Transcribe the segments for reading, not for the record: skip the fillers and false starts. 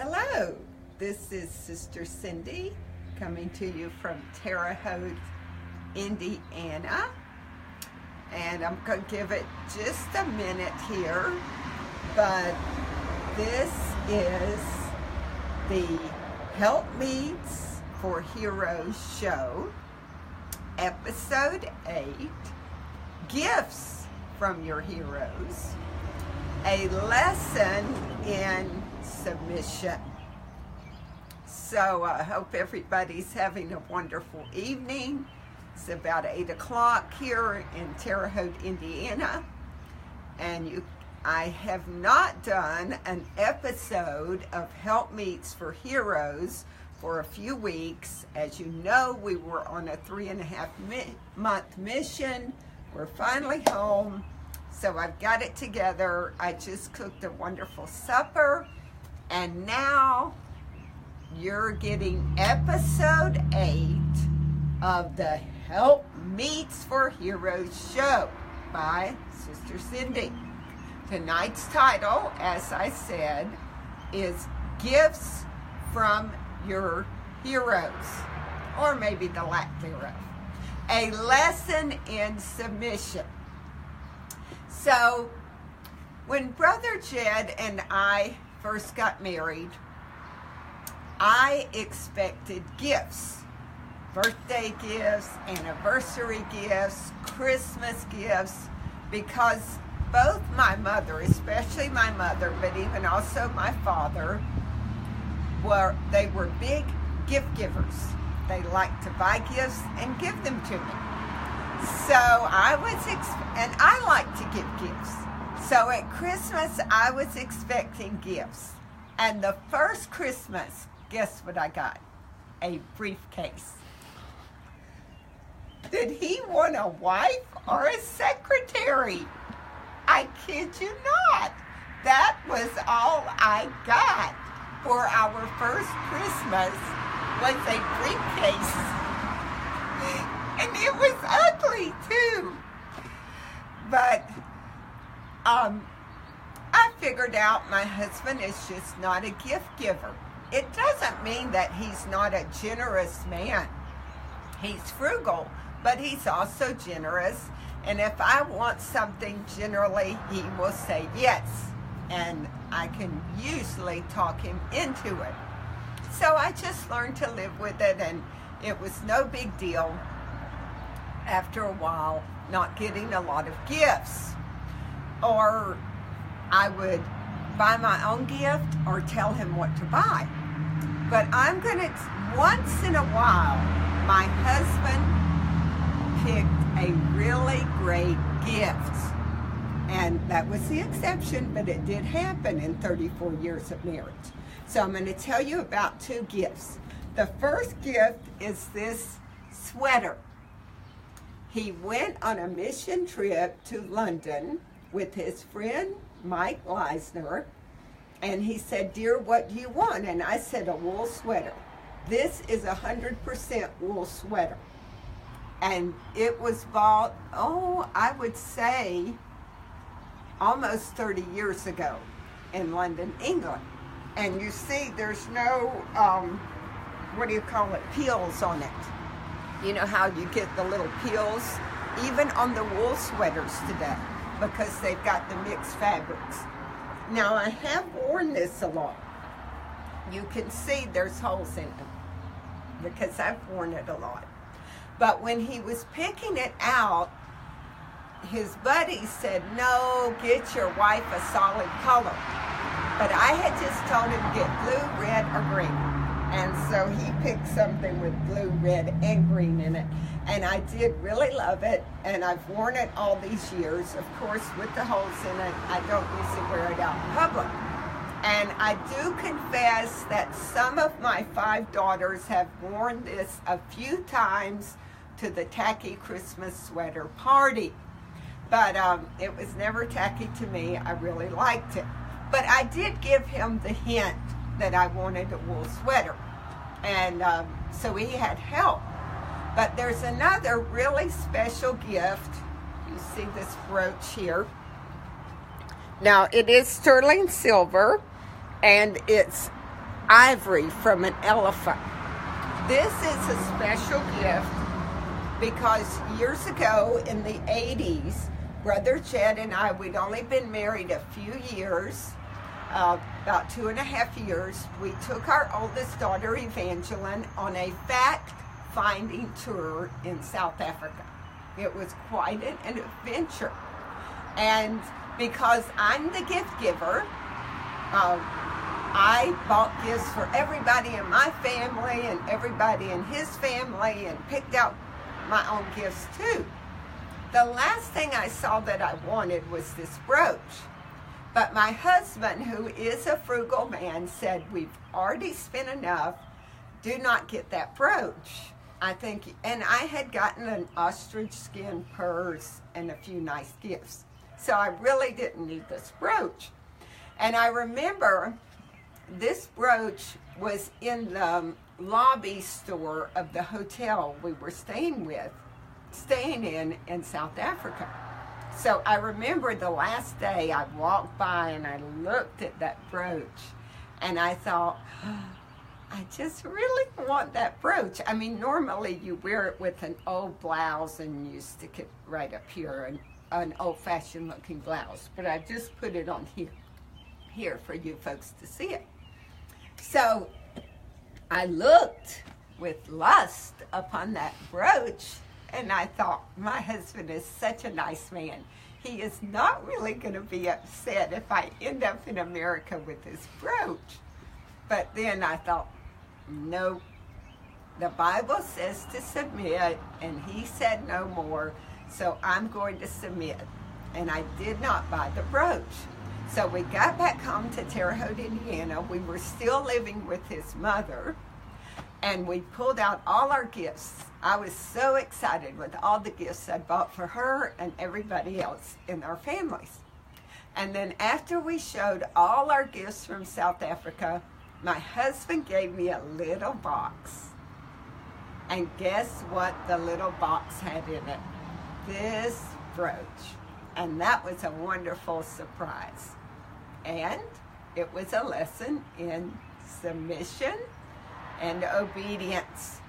Hello, this is Sister Cindy coming to you from Terre Haute, Indiana. And I'm going to give it just a minute here, but this is the Helpmeets for Heroes show, episode 8, Gifts from Your Heroes, a lesson in submission. So I hope everybody's having a wonderful evening. It's about 8 o'clock here in Terre Haute, Indiana. And I have not done an episode of Helpmeets for Heroes for a few weeks. As you know, we were on a 3.5-month mission. We're finally home. So I've got it together. I just cooked a wonderful supper. And now you're getting episode 8 of the Helpmeets for Heroes show by Sister Cindy. Tonight's title, as I said, is Gifts from Your Heroes, or maybe the lack thereof. A lesson in submission. So, when Brother Jed and I first got married, I expected gifts. Birthday gifts, anniversary gifts, Christmas gifts, because both my mother, especially my mother, but even also my father, were big gift givers. They liked to buy gifts and give them to me. So and I like to give gifts. So at Christmas, I was expecting gifts. And the first Christmas, guess what I got? A briefcase. Did he want a wife or a secretary? I kid you not. That was all I got for our first Christmas, was a briefcase. And it was ugly too. But I figured out my husband is just not a gift giver. It doesn't mean that he's not a generous man. He's frugal, but he's also generous. And if I want something, generally, he will say yes. And I can usually talk him into it. So I just learned to live with it, and it was no big deal after a while not getting a lot of gifts. Or I would buy my own gift or tell him what to buy. But I'm going to, once in a while, my husband picked a really great gift. And that was the exception, but it did happen in 34 years of marriage. So I'm going to tell you about 2 gifts. The first gift is this sweater. He went on a mission trip to London with his friend Mike Leisner, and he said, "Dear, what do you want?" And I said, "A wool sweater." This is 100% wool sweater. And it was bought, I would say, almost 30 years ago in London, England. And you see, there's no, peels on it. You know how you get the little peels, even on the wool sweaters today, because they've got the mixed fabrics. Now, I have worn this a lot. You can see there's holes in it, because I've worn it a lot. But when he was picking it out, his buddy said, "No, get your wife a solid color." But I had just told him to get blue, red, or green. And so he picked something with blue, red, and green in it. And I did really love it, and I've worn it all these years. Of course, with the holes in it, I don't usually wear it out in public. And I do confess that some of my 5 daughters have worn this a few times to the tacky Christmas sweater party. But it was never tacky to me. I really liked it. But I did give him the hint that I wanted a wool sweater. And so he had help. But there's another really special gift. You see this brooch here. Now, it is sterling silver, and it's ivory from an elephant. This is a special gift because years ago in the 80s, Brother Jed and I, we'd only been married a few years, about 2.5 years. We took our oldest daughter, Evangeline, on a fact-finding tour in South Africa. It was quite an adventure. And because I'm the gift giver, I bought gifts for everybody in my family and everybody in his family and picked out my own gifts too. The last thing I saw that I wanted was this brooch. But my husband, who is a frugal man, said, we've already spent enough. Do not get that brooch. I think, and I had gotten an ostrich skin purse and a few nice gifts. So I really didn't need this brooch. And I remember this brooch was in the lobby store of the hotel we were staying in South Africa. So I remember the last day I walked by and I looked at that brooch and I thought, I just really want that brooch. I mean, normally you wear it with an old blouse and you stick it right up here, an old-fashioned looking blouse, but I just put it on here for you folks to see it. So I looked with lust upon that brooch and I thought, my husband is such a nice man. He is not really going to be upset if I end up in America with this brooch. But then I thought, no, the Bible says to submit, and he said no more, so I'm going to submit. And I did not buy the brooch. So we got back home to Terre Haute, Indiana. We were still living with his mother, and we pulled out all our gifts. I was so excited with all the gifts I bought for her and everybody else in our families. And then after we showed all our gifts from South Africa, my husband gave me a little box. And guess what the little box had in it? This brooch. And that was a wonderful surprise. And it was a lesson in submission and obedience.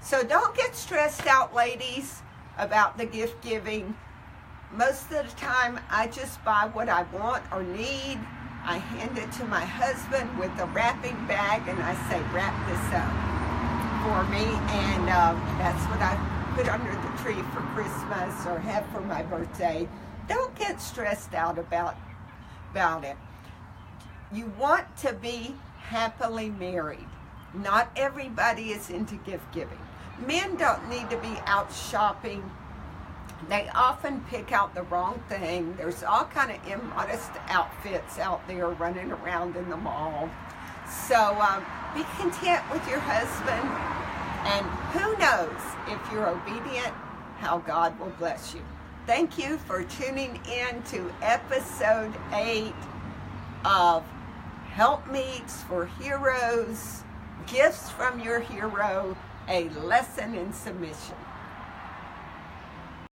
So don't get stressed out, ladies, about the gift giving. Most of the time, I just buy what I want or need. I hand it to my husband with a wrapping bag, and I say, wrap this up for me. And that's what I put under the tree for Christmas or have for my birthday. Don't get stressed out about it. You want to be happily married. Not everybody is into gift giving. Men don't need to be out shopping. They often pick out the wrong thing. There's all kind of immodest outfits out there running around in the mall. So be content with your husband. And who knows, if you're obedient, how God will bless you. Thank you for tuning in to episode 8 of Helpmeets for Heroes, Gifts from Your Hero, a Lesson in Submission.